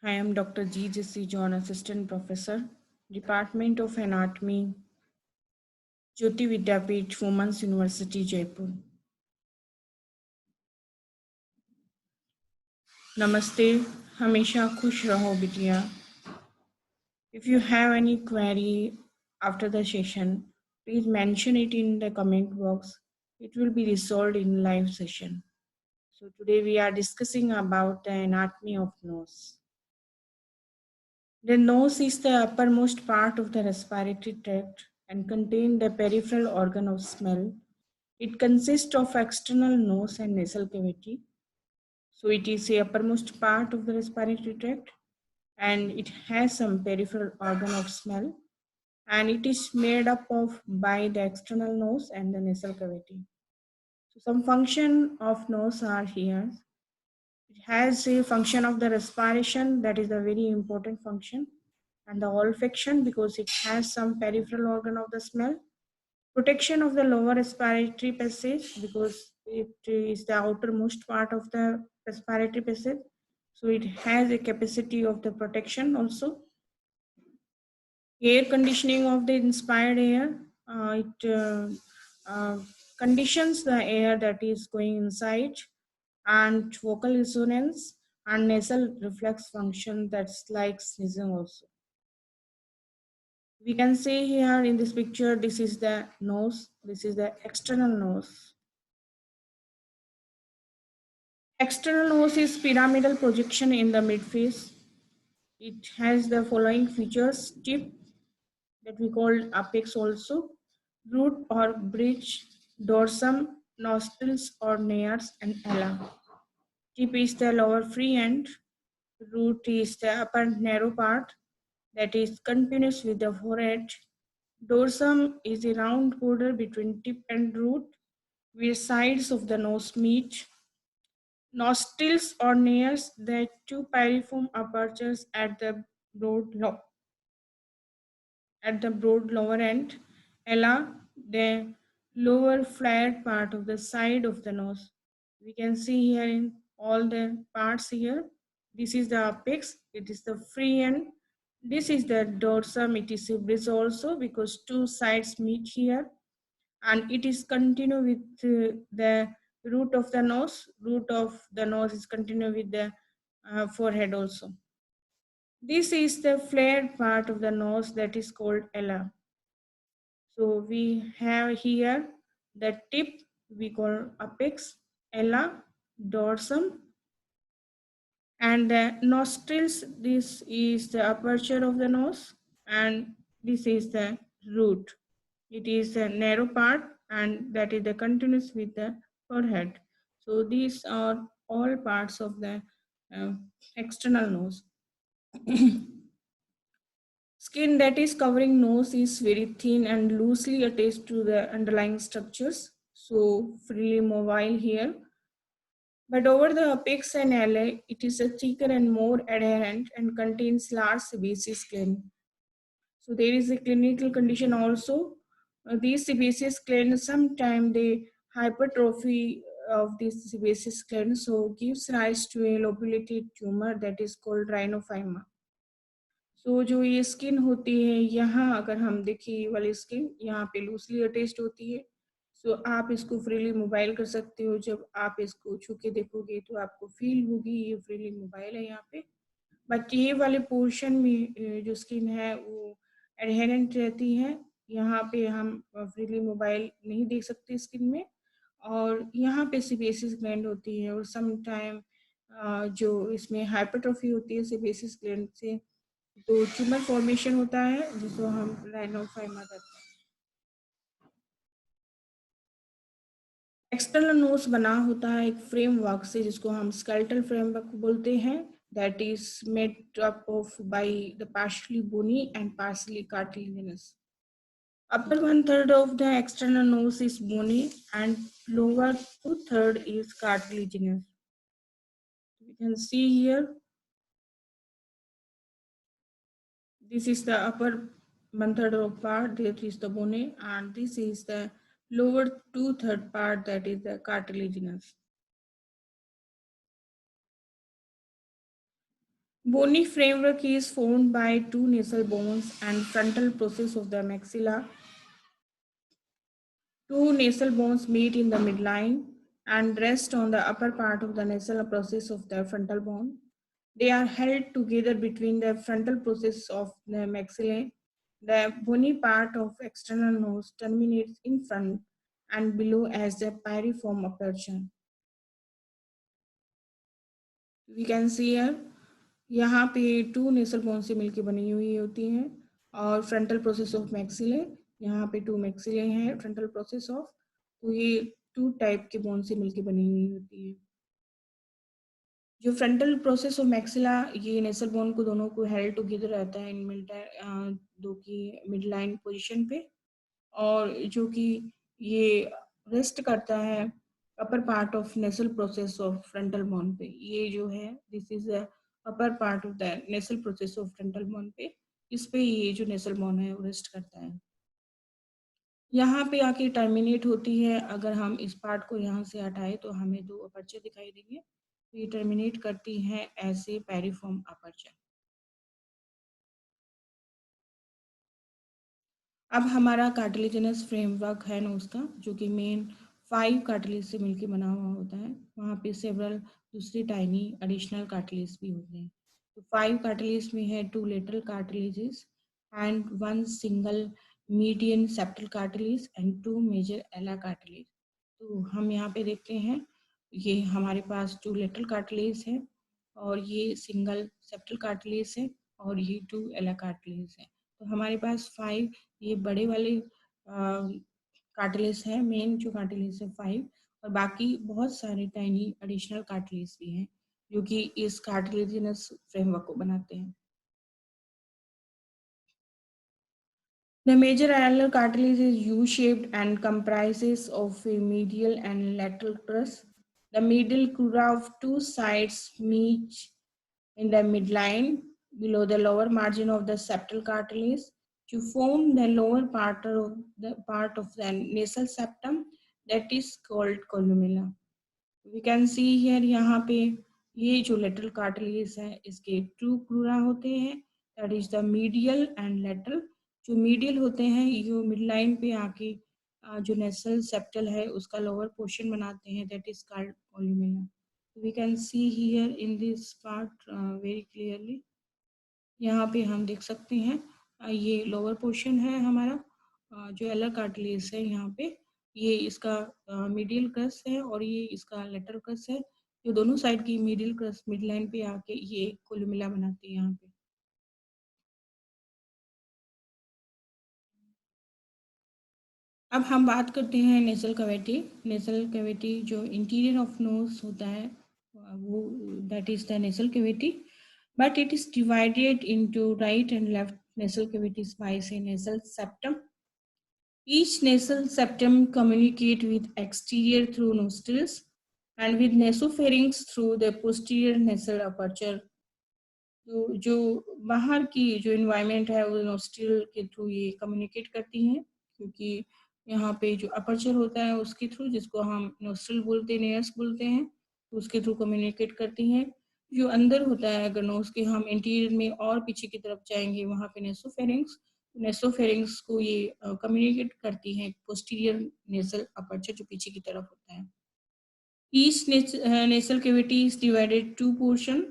I am Dr. G. Jesse John, Assistant Professor, Department of Anatomy, Jyoti Vidyapeeth, Women's University, Jaipur. Namaste, हमेशा खुश रहो बिटिया. If you have any query after the session, please mention it in the comment box. It will be resolved in live session. So today we are discussing about the anatomy of nose. The nose is the uppermost part of the respiratory tract and contains the peripheral organ of smell. It consists of external nose and nasal cavity. So it is the uppermost part of the respiratory tract and it has some peripheral organ of smell, and it is made up of by the external nose and the nasal cavity. So some function of nose are here. It has a function of the respiration, that is a very important function, and the olfaction because it has some peripheral organ of the smell. Protection of the lower respiratory passage because it is the outermost part of the respiratory passage. So it has a capacity of the protection also. Air conditioning of the inspired air. It conditions the air that is going inside, and vocal resonance and nasal reflex function that's like sneezing also. We can see here in this picture, this is the nose, this is the external nose. External nose is pyramidal projection in the midface. It has the following features: tip, that we call apex also, root or bridge, dorsum, nostrils or nares, and ala. Tip is the lower free end, root is the upper narrow part that is continuous with the forehead. Dorsum is a round border between tip and root where sides of the nose meet. Nostrils or nares, the two pyriform apertures at the broad lower end. Ella, the lower flared part of the side of the nose. We can see here in all the parts here. This is the apex, it is the free end. This is the dorsum, it is a bridge also because two sides meet here, and it is continue with the root of the nose. Root of the nose is continue with the forehead also. This is the flared part of the nose that is called ala. So we have here the tip, we call apex, ala, dorsum, and the nostrils. This is the aperture of the nose, and this is the root. It is a narrow part, and that is the continuous with the forehead. So these are all parts of the uh, external nose. Skin that is covering nose is very thin and loosely attached to the underlying structures, so freely mobile here. But over the apex and ala, it is a thicker and more adherent and contains large sebaceous gland. So there is a clinical condition also. These sebaceous glands, sometimes they hypertrophy of this sebaceous gland, so gives rise to a lobulated tumor that is called rhinophyma. सो जो ये skin होती है, यहाँ अगर हम देखिए ये वाली स्किन यहाँ पे लूजली अटैच्ड होती है. सो आप इसको फ्रीली मोबाइल कर सकते हो. जब आप इसको छू के देखोगे तो आपको फील होगी ये फ्रीली मोबाइल है यहाँ पे. बट ये वाले पोर्शन में जो स्किन है वो एडहेरेंट रहती है. यहाँ पे हम फ्रीली मोबाइल नहीं देख सकते स्किन में. और यहाँ पे सेबेसिस ग्लैंड होती है, और सम टाइम जो इसमें हाइपरट्रोफी होती है सेबेसिस ग्लैंड से, तो ट्यूमर फॉर्मेशन होता है जिसको हम राइनोफाइमा कहते हैं. एक्सटर्नल नोज बना होता है एक फ्रेमवर्क से जिसको हम स्केलेटल फ्रेमवर्क बोलते हैं. That is made up of by the partially bony and partially cartilaginous. Upper 1/3 of the external nose is bony and lower 2/3 is cartilaginous. You can see here. This is the upper 1/3 of part, that is the bony, and this is the lower 2/3 part, that is the cartilaginous. Bony framework is formed by two nasal bones and frontal process of the maxilla. Two nasal bones meet in the midline and rest on the upper part of the nasal process of the frontal bone. They are held together between the frontal process of the maxillae. The bony part of external nose terminates in front and below as the piriform aperture. We can see here, यहाँ पे to nasal bone से मिलकर बनी हुई होती हैं और frontal process of maxillae, यहाँ पे टू मैक्सिले हैं फ्रंटल प्रोसेस ऑफ, तो ये टू टाइप के बोन से मिलकर बनी हुई होती है। जो फ्रंटल प्रोसेस ऑफ मैक्सिला, ये नेसल बोन को दोनों को हेल्ड टुगेदर रहता है इन दो की मिड लाइन पोजिशन पे, और जो कि ये रेस्ट करता है upper part of nasal process of frontal bone पे। ये जो है this is upper part of the nasal process of frontal bone पे, इस पे ये जो नेसल बोन है वो रेस्ट करता है। यहाँ पे आके टर्मिनेट होती है, अगर हम इस पार्ट को यहाँ से हटाए तो हमें दो अपर्चर दिखाई देंगे, तो ये टर्मिनेट करती हैं ऐसे पैरिफॉर्म अपर्चर। अब हमारा कार्टिलेजिनस फ्रेमवर्क है नोज का, जो कि मेन 5 कार्टिलेज से मिलकर बना हुआ होता है। वहाँ पे सेवरल दूसरे टाइनी एडिशनल कार्टिलेज भी होते हैं। तो 5 कार्टिलेज में है 2 lateral cartilages and 1 single median septal cartilage and 2 major alar cartilage. तो हम यहाँ पे देखते हैं, ये हमारे पास 2 लेटरल कार्टिलेज है और ये सिंगल सेप्टल कार्टिलेज है और ये 2 एला कार्टिलेज है। तो हमारे पास 5 ये बड़े वाले कार्टिलेज है, मेन जो कार्टिलेज है 5, और बाकी बहुत सारे टाइनी एडिशनल कार्टिलेज भी हैं जो कि इस कार्टिलेजिनस फ्रेमवर्क को बनाते हैं। The major alar cartilage is U-shaped and comprises of a medial and lateral crus. The medial crura of two sides meet in the midline below the lower margin of the septal cartilage to form the lower part of the nasal septum that is called columella. We can see here, यहाँ पे ये जो lateral cartilage है इसके two crura होते हैं, that is the medial and lateral। जो medial होते हैं ये midline पे आके जो nasal septal है उसका lower portion बनाते हैं, that is called columella। We can see here in this part very clearly। यहाँ पे हम देख सकते हैं ये लोअर पोर्शन है हमारा, जो एलर कार्टिलेज है यहाँ पे, ये इसका मीडियल क्रस है और ये इसका लेटरल क्रस है। जो दोनों साइड की मीडियल क्रस मिड लाइन पे आके ये कोलुमेला बनाते हैं यहाँ पे। अब हम बात करते हैं नेसल कैविटी। नेसल कैविटी जो इंटीरियर ऑफ नोज होता है वो that is the nasal cavity, but it is divided into right and left nasal cavities by a nasal septum. Each nasal septum communicate with exterior through nostrils and with nasopharynx through the posterior nasal aperture. तो जो बाहर की जो environment है वो nostril के through ये communicate करती हैं, क्योंकि यहाँ पे जो अपर्चर होता है उसके थ्रू, जिसको हम नोस्ट्रिल बोलते हैं, नेयर्स बोलते हैं, तो उसके थ्रू कम्युनिकेट करती हैं। जो अंदर होता है अगर नोज के हम इंटीरियर में और पीछे की तरफ जाएंगे वहाँ पे नेसोफेरिंग्स, नेसोफेरिंग्स को ये कम्युनिकेट करती हैं पोस्टीरियर नेसल अपर्चर जो पीछे की तरफ होता है। Each nasal cavity is divided two portion,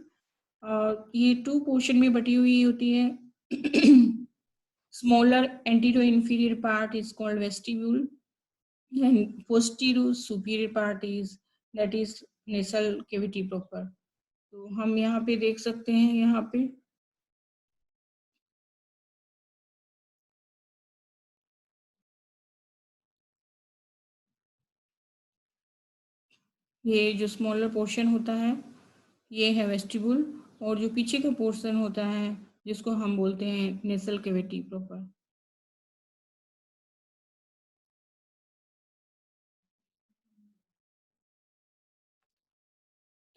ये टू पोर्शन में बटी हुई होती है। Smaller antero inferior part is called vestibule and postero superior part is that is nasal cavity proper. तो हम यहाँ पे देख सकते हैं, यहाँ पे ये जो स्मॉलर पोर्शन होता है ये है वेस्टिब्यूल, और जो पीछे का पोर्शन होता है जिसको हम बोलते हैं नेसल कैविटी प्रॉपर।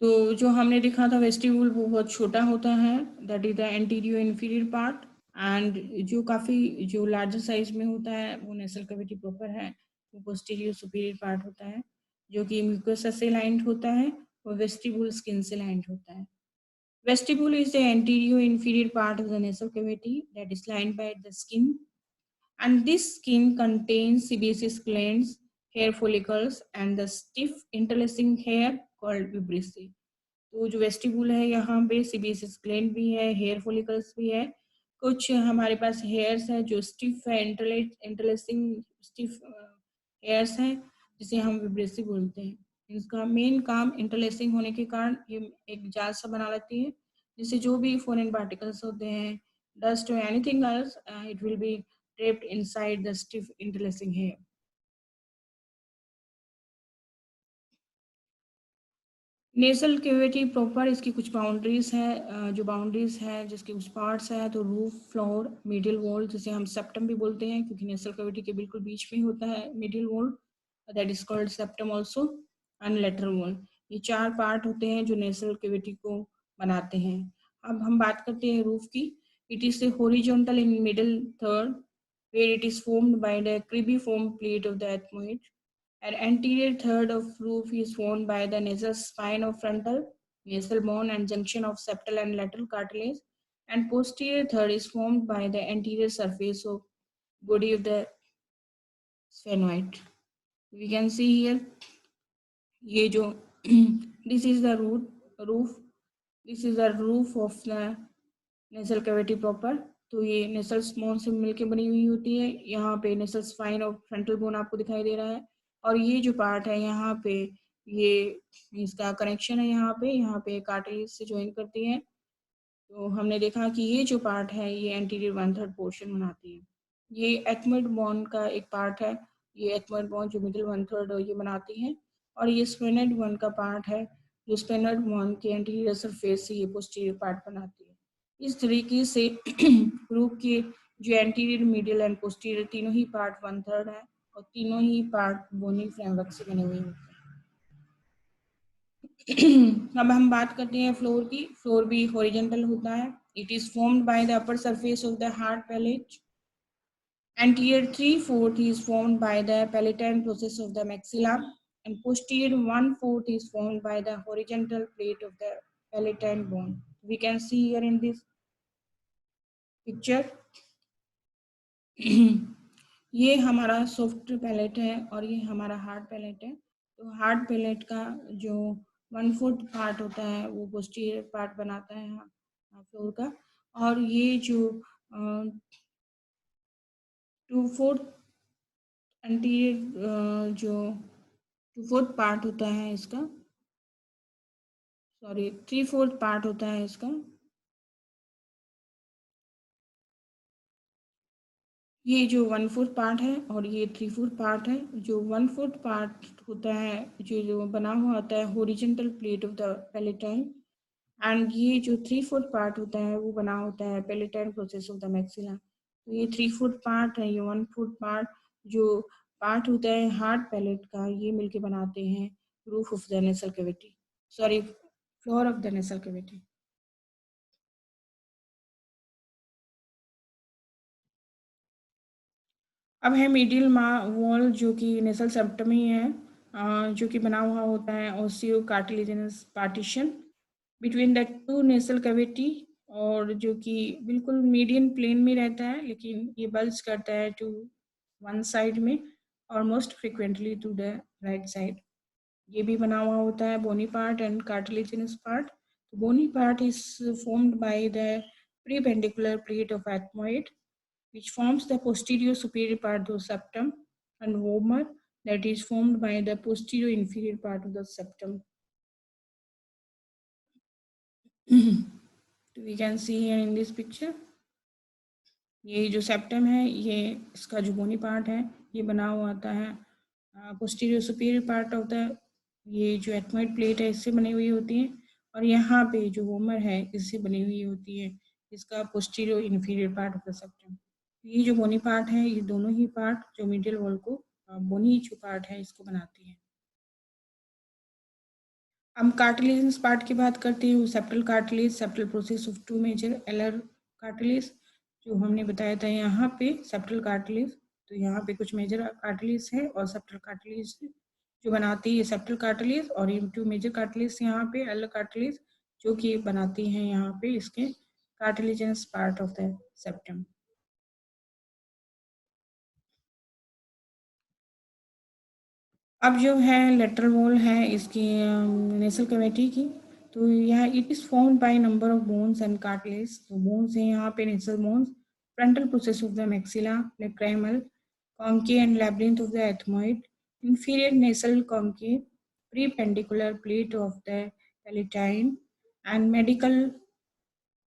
तो जो हमने देखा था वेस्टिब्यूल वो बहुत छोटा होता है, that is the anterior inferior part, and जो काफ़ी जो लार्जर साइज में होता है वो नेसल कैविटी प्रॉपर है, वो पोस्टीरियर सुपीरियर पार्ट होता है जो कि म्यूकस से लाइंड होता है और वेस्टिब्यूल स्किन से लाइंड होता है। Vestibule is the anterior inferior part of the nasal cavity that is lined by the skin, and this skin contains sebaceous glands, hair follicles, and the stiff interlacing hair called vibrissae. तो जो vestibule है यहाँ पे सीबीएसएस gland भी है, hair follicles भी है, कुछ हमारे पास हेयर्स है जो स्टिफ है, इंटरलेसिंग स्टिफ हेयर्स हैं जिसे हम विब्रेसी बोलते हैं। इसका मेन काम इंटरलेसिंग होने के कारण ये एक जाल सा बना लेती है जिससे जो भी फॉरेन पार्टिकल्स होते हैं, डस्ट और anything else, it will be trapped inside the stiff interlacing hair. Nasal cavity proper इसकी कुछ बाउंड्रीज है, जो बाउंड्रीज है जिसके कुछ पार्ट्स है, तो रूफ, फ्लोर, मिडिल वॉल, जिसे हम सेप्टम भी बोलते हैं क्योंकि नेसल कैविटी के बिल्कुल बीच में ही होता है middle wall, that is called septum also, and lateral wall. ये चार पार्ट होते हैं जो नेसल कैविटी को बनाते हैं। अब हम बात करते हैं रूफ की। It is a horizontal in middle third where it is formed by the cribriform plate of the ethmoid. An anterior third of roof is formed by the nasal spine of frontal, nasal bone and junction of septal and lateral cartilage, and posterior third is formed by the anterior surface of body of the sphenoid. We can see here, ये जो this is the roof, this is the roof of the nasal cavity proper। तो ये नेसल small से मिलके बनी हुई होती है। यहाँ पे नेसल स्पाइन और फ्रंटल बोन आपको दिखाई दे रहा है, और ये जो पार्ट है यहाँ पे, ये इसका कनेक्शन है यहाँ पे कार्टिलेज से ज्वाइन करती है। तो हमने देखा कि ये जो पार्ट है ये एंटीरियर 1/3 पोर्शन बनाती है। ये एथमोइड बोन का एक पार्ट है, ये एथमोइड बोन जो मिडिल 1/3 ये बनाती है, और ये स्फेनोइड बोन का पार्ट है जो स्फेनोइड बोन के एंटीरियर सरफेस से ये पोस्टीरियर पार्ट बनाती है। इस तरीके से ग्रुप के जो एंटीरियर, मिडिल एंड पोस्टीरियर तीनों ही पार्ट 1/3 है, और तीनों ही पार्ट बोनी फ्रेमवर्क से बने हुए होते हैं। अब हम बात करते हैं फ्लोर की। फ्लोर भी हॉरिजॉन्टल होता है। It is formed by the upper surface of the hard palate. Anterior 3/4 is formed by the palatine process of the maxilla, and posterior 1/4 is formed by the horizontal plate of the palatine bone. We can see here in this picture ये हमारा soft palate है और ये हमारा hard palate है। तो hard palate का जो 1/4 पार्ट होता है वो पोस्टीरियर पार्ट बनाता है फ्लोर का, और ये जो 2/4 एंटीरियर जो 2/4 पार्ट होता है इसका, सॉरी 3/4 पार्ट होता है इसका, ये जो 1/4 पार्ट है और ये 3/4 पार्ट है। जो 1/4 पार्ट होता है जो बना हुआ होता है horizontal plate of the palatine, and ये जो 3/4 पार्ट होता है वो बना होता है palatine process of the maxilla. तो ये 3/4 पार्ट है, ये 1/4 पार्ट जो पार्ट होता है हार्ड पैलेट का, ये मिलके बनाते हैं roof of the nasal cavity, sorry floor of the nasal cavity. अब है मीडियल वॉल जो कि नेसल सेप्टम ही है, जो कि बना हुआ होता है osseo cartilaginous partition between the two nasal cavity, और जो कि बिल्कुल मीडियन प्लेन में रहता है, लेकिन ये बल्ज करता है टू वन साइड में और most frequently to the right side. ये भी बना हुआ होता है bony part and cartilaginous part. Bony part is formed by the prependicular plate of ethmoid, which forms the posterior superior part of the septum, and vomer, that is formed by the posterior inferior part of the septum. We can see here in this picture, ये जो septum है, ये इसका जो बोनी part है ये बना हुआ आता है posterior superior part of the, ये जो एथमोइड प्लेट है इससे बनी हुई होती है, और यहाँ पे जो वोमर है इससे बनी हुई होती है, इसका posterior inferior part of the septum. ये जो बोनी पार्ट है, ये दोनों ही पार्ट जो मिडिल वॉल को बोनी जो पार्ट है इसको बनाती है। हम कार्टिलेजिनस पार्ट की बात करते हैं। Septal cartilage, septal process of two major alar cartilage, जो हमने बताया था यहाँ पे सेप्टल कार्टिलेज। तो यहाँ पे कुछ मेजर कार्टिलेज है और सेप्टल कार्टिलेज जो बनाती है सेप्टल कार्टिलेज, और ये टू मेजर कार्टिलेज यहाँ पे एलर कार्टिलेज जो कि बनाती हैं यहाँ पे इसके cartilaginous part of the septum. अब जो है लेटरल वॉल है इसकी नेसल कैविटी की, तो यह it is formed by number of bones and cartilage. तो बोन्स है यहाँ पे nasal bones, frontal process of the maxilla, lacrimal, conchae and labyrinth of the ethmoid, inferior nasal conchae, prependicular plate of the palatine, and medial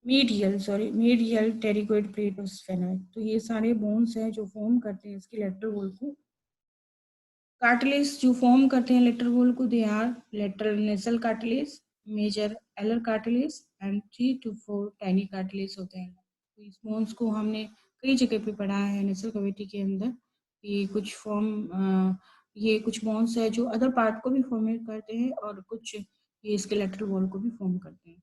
pterygoid plate of sphenoid। तो ये सारे bones हैं जो form करते हैं इसकी लेटरल वॉल को। Cartilage जो फॉर्म करते हैं लेटरल वॉल को, they are lateral nasal cartilage, major alar cartilage and 3 to 4 tiny cartilage होते हैं। तो इस बोन्स को हमने कई जगह पे पढ़ा है नेसल कैविटी के अंदर। ये कुछ बोन्स है जो अदर पार्ट को भी फॉर्म करते हैं और कुछ ये इसके लेटरल वॉल को भी फॉर्म करते हैं।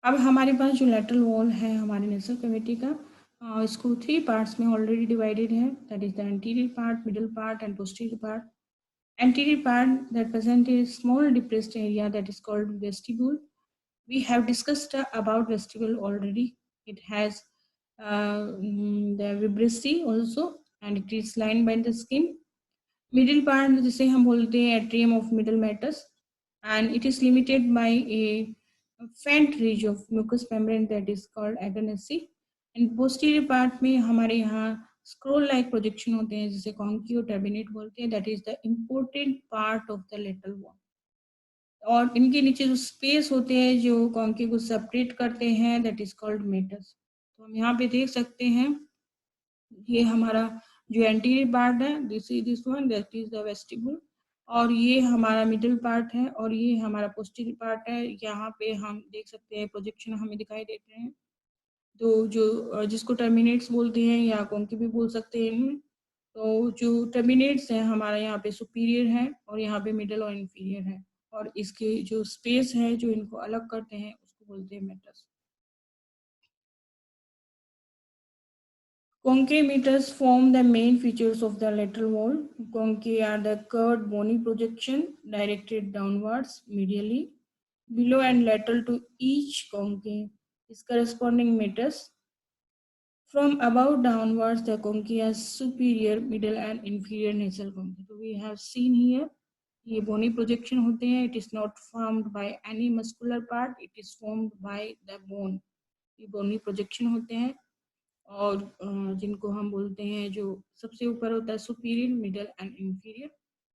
अब हमारे पास जो लेटरल वॉल है हमारे नेसल कैविटी का, इसको 3 पार्ट्स में ऑलरेडी डिवाइडेड है, that is the anterior part, middle part and posterior part. Anterior part that present a small depressed area that is called vestibule. We have discussed about vestibule already. It has the vibrissae also, and it is lined by the skin. Middle part जिसे हम बोलते हैं atrium of middle meatus, and it is limited by a faint ridge of mucous membrane that is called agenesis. And posterior part में हमारे यहाँ scroll like projection होते हैं जिसे कॉन्क्यू टर्बिनेट बोलते हैं, that is the important part of the lateral wall. और इनके नीचे जो स्पेस होते हैं जो कॉन्क्यू को सेपरेट करते हैं, दैट इज कॉल्ड मेटस। तो हम यहाँ पे देख सकते हैं ये हमारा जो एंटीरियर पार्ट है, this one that is the vestibule, और ये हमारा मिडिल पार्ट है और ये हमारा पोस्टीरियर पार्ट है। यहाँ पे हम देख सकते हैं प्रोजेक्शन हमें दिखाई देते हैं। तो जो जिसको टर्मिनेट्स बोलते हैं या कॉन्की भी बोल सकते हैं। तो जो टर्मिनेट्स हैं हमारा यहाँ पे सुपीरियर है और यहाँ पे मिडल और इन्फीरियर है, और इसके जो स्पेस है जो इनको अलग करते हैं उसको बोलते हैं Maytas. Conchae meters form the main features of the lateral wall. Conchae are the curved bony projection directed downwards medially. Below and lateral to each conchae is corresponding metas. From above downwards, the conchae has superior, middle and inferior nasal conchae. So we have seen here, ये bony projection होते हैं. It is not formed by any muscular part. It is formed by the bone. ये bony projection होते हैं और जिनको हम बोलते हैं, जो सबसे ऊपर होता है सुपीरियर, मिडल एंड इंफीरियर,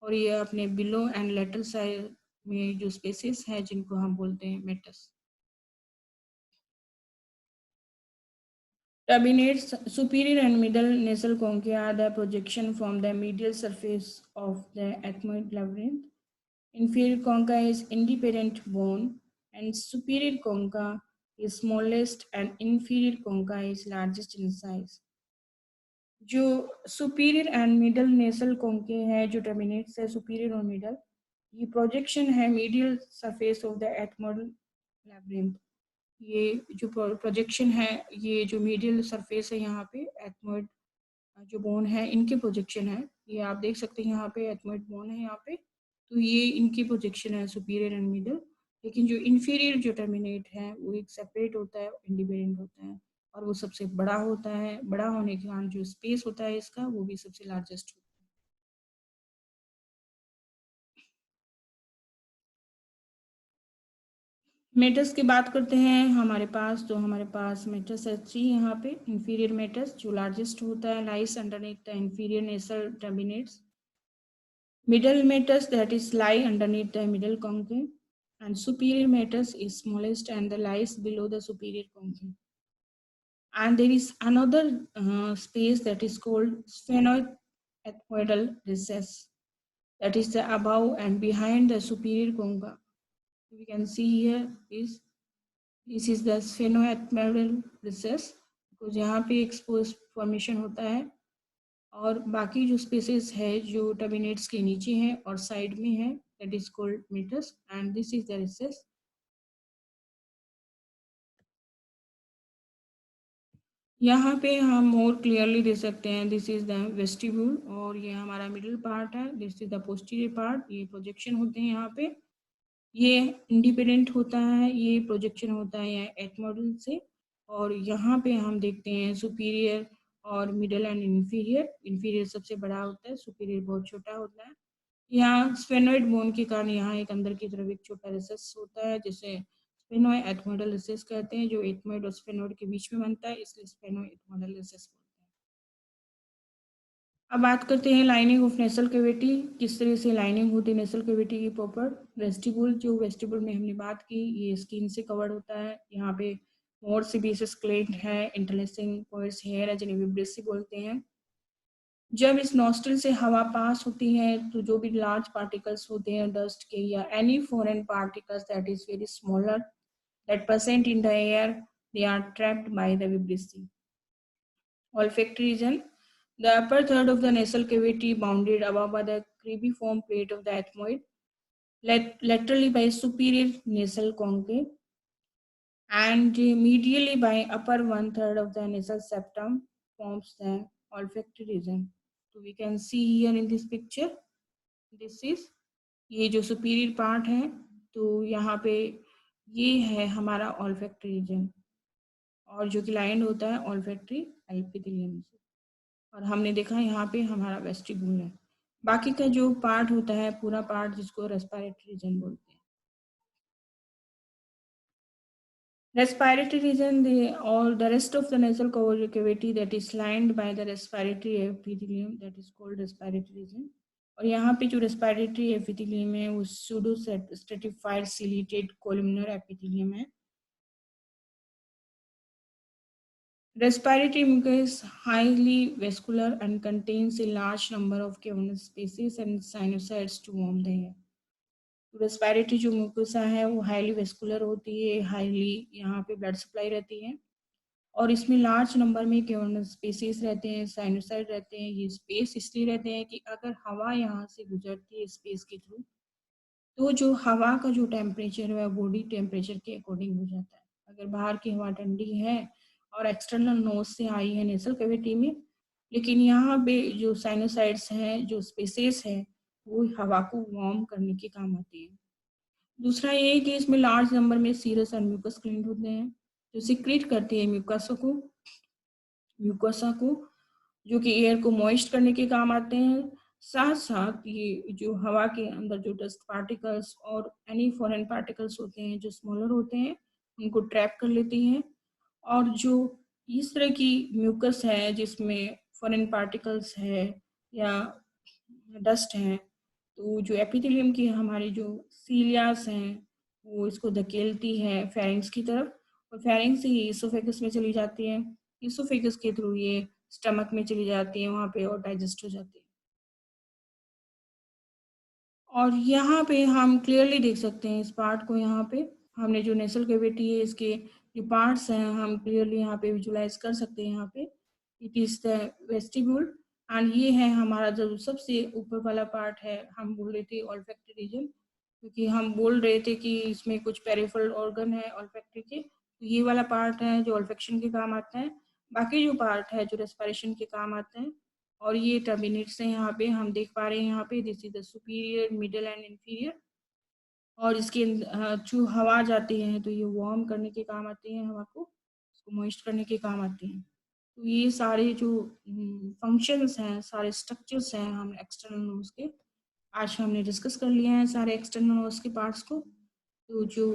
और ये अपने बिलो एंड लेटरल साइड में जो स्पेसेस है जिनको हम बोलते हैं Maytas. Turbinates, superior and middle nasal conchae are the projection from the medial surface of the ethmoid labyrinth. Inferior concha is independent bone, and superior concha is smallest and inferior concha is largest in size. जो superior and middle नेसल कॉन्के है, जो terminates है superior और middle, ये projection है medial surface of the ethmoidal labyrinth. ये जो projection है, ये जो मीडियल सरफेस है यहाँ पे एथमोइड जो बोन है इनके प्रोजेक्शन है। ये आप देख सकते हैं यहाँ पे एथमोइड बोन है यहाँ पे, तो ये इनकी प्रोजेक्शन है सुपीरियर एंड मिडल। लेकिन जो इन्फीरियर जो टर्मिनेट है वो एक सेपरेट होता है, इंडिपेंडेंट होता है, और वो सबसे बड़ा होता है। बड़ा होने के कारण जो स्पेस होता है इसका वो भी सबसे लार्जेस्ट होता है। मेटस की बात करते हैं हमारे पास, तो हमारे पास मेटस है 3 यहाँ पे। इंफीरियर मेटस जो लार्जेस्ट होता है lies underneath the inferior nasal turbinates. Middle meatus that is lie underneath the middle conchae, and superior meatus is smallest and the lies below the superior conchae. And there is another space that is called sphenoid ethmoidal recess, that is the above and behind the superior concha. We can see here is this is the sphenoethmoidal recess, because यहाँ पे exposed formation होता है, और बाकी जो spaces है जो terminates के नीचे हैं और साइड में है, that is called meatus, and this is the recess. यहाँ पे हम मोर क्लियरली देख सकते हैं, दिस इज द वेस्टिब्यूल और ये हमारा मिडिल पार्ट है, this is the posterior part, ये प्रोजेक्शन होते हैं यहाँ पे। ये इंडिपेंडेंट होता है, ये प्रोजेक्शन होता है एट मॉडल से। और यहाँ पे हम देखते हैं सुपीरियर और मिडल एंड इन्फीरियर। इन्फीरियर सबसे बड़ा होता है, सुपीरियर बहुत छोटा होता है। यहाँ स्फेनोइड बोन के कारण यहाँ एक अंदर की तरफ एक छोटा रिसेस होता है, जिसे स्फेनोइड एथमोइडल रिसेस कहते हैं, जो एथमोइड और स्फेनोइड के बीच में बनता है, इसलिए स्फेनोइड एथमोइडल रिसेस बोलते हैं। अब बात करते हैं लाइनिंग ऑफ नेसल कैविटी, किस तरह से लाइनिंग होती है नेसल कैविटी की प्रॉपर। वेस्टिबुल, जो वेस्टिबुल में हमने बात की, ये स्किन से कवर्ड होता है। यहाँ पे मोर सीबीएस क्लेट है, इंटरलेसिंग पॉइंट्स हेयर है, जिन्हें विब्रेसी बोलते हैं। जब इस नॉस्ट्रल से हवा पास होती है तो जो भी लार्ज पार्टिकल्स होते हैं डस्ट के या any foreign particles that is very smaller that present in the air, they are trapped by the vibrissae. Olfactory region, the upper third of the nasal cavity bounded above by the cribriform plate of the ethmoid, laterally by superior nasal concave, and medially by upper one third of the nasal septum forms the olfactory region. So we can see here in this picture, this is ये जो superior part है, तो यहाँ पे ये है हमारा olfactory reason, और जो कि लाइंड होता है ऑल्फैक्टरी एपिथेलियम से। और हमने देखा यहाँ पे हमारा वेस्टिब्यूल है। बाकी का जो पार्ट होता है पूरा पार्ट, जिसको रेस्पिरेटरी रीजन बोलते हैं। Respiratory region, all the rest of the nasal cavity that is lined by the respiratory epithelium, that is called respiratory region. और यहाँ पे जो रेस्पिरेटरी एपिथेलियम है वो सूडो स्ट्रेटिफाइड सिलिटेड कोलुमिनर एपिथेलियम है। Respiratory mucus is highly vascular and contains a large number of cavernous spaces and sinusoids to warm the air. तो respiratory जो mucosa है वो हाईली वेस्कुलर होती है, हाईली यहाँ पे ब्लड सप्लाई रहती है, और इसमें लार्ज नंबर में केवर्नस स्पेसेस रहते हैं, साइनोसाइड रहते हैं। ये स्पेस इसलिए रहते हैं कि अगर हवा यहाँ से गुजरती है स्पेस के थ्रू, तो जो हवा का जो टेम्परेचर है बॉडी टेम्परेचर के अकॉर्डिंग हो जाता है। अगर बाहर की हवा ठंडी है और एक्सटर्नल नोज से आई है नेसल कैविटी में, लेकिन यहाँ पे जो साइनोसाइड्स हैं, जो स्पेसेस हैं, वो हवा को वार्म करने के काम आते हैं। दूसरा ये कि इसमें लार्ज नंबर में सीरस और म्यूकस ग्लैंड होते हैं, जो सिक्रीट करते हैं म्यूकोसा को, जो कि एयर को मॉइस्ट करने के काम आते हैं। साथ साथ ये जो हवा के अंदर जो डस्ट पार्टिकल्स और एनी फॉरेन पार्टिकल्स होते हैं जो स्मॉलर होते हैं, उनको ट्रैप कर लेती हैं। और जो इस तरह की म्यूकस है जिसमें फॉरेन पार्टिकल्स है या डस्ट है, तो जो एपिथेलियम की हमारी जो सीलियास हैं वो इसको धकेलती है फेरिंग्स की तरफ, और फेरिंग्स से ही इसोफेगस में चली जाती है। इसोफेगस के थ्रू ये स्टमक में चली जाती है वहाँ पे और डाइजेस्ट हो जाती है। और यहाँ पे हम क्लियरली देख सकते हैं इस पार्ट को। यहाँ पे हमने जो नेसल कैविटी है इसके जो पार्ट्स हैं हम क्लियरली यहाँ पे विजुलाइज कर सकते हैं। यहाँ पे it is the vestibule, and ये है हमारा जो सबसे ऊपर वाला पार्ट है। हम बोल रहे थे ऑल्फैक्टरी रीजन, क्योंकि हम बोल रहे थे कि इसमें कुछ पेरिफेरल ऑर्गन है ऑल्फैक्टरी के, तो ये वाला पार्ट है जो ऑल्फेक्शन के काम आता है। बाकी जो पार्ट है जो रेस्पिरेशन के काम आते हैं। और ये टर्मिनेट्स हैं, यहाँ पे हम देख पा रहे हैं, यहाँ पे this is the superior middle and inferior. और इसके जो हवा जाती है तो ये वार्म करने के काम आती है, हवा को उसको मॉइस्ट करने के काम आती हैं। तो ये सारे जो फंक्शंस हैं, सारे स्ट्रक्चर्स हैं हम एक्सटर्नल नोज के, आज हमने डिस्कस कर लिया है सारे एक्सटर्नल नोज के पार्ट्स को। तो जो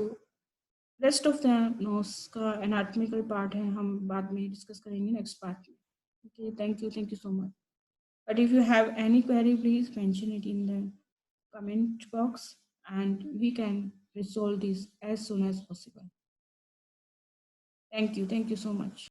रेस्ट ऑफ द नोज का एनाटॉमिकल पार्ट है हम बाद में डिस्कस करेंगे नेक्स्ट पार्ट में। Okay, thank you so much. But if you have any query, please mention it in the comment box and we can resolve this as soon as possible. Thank you so much.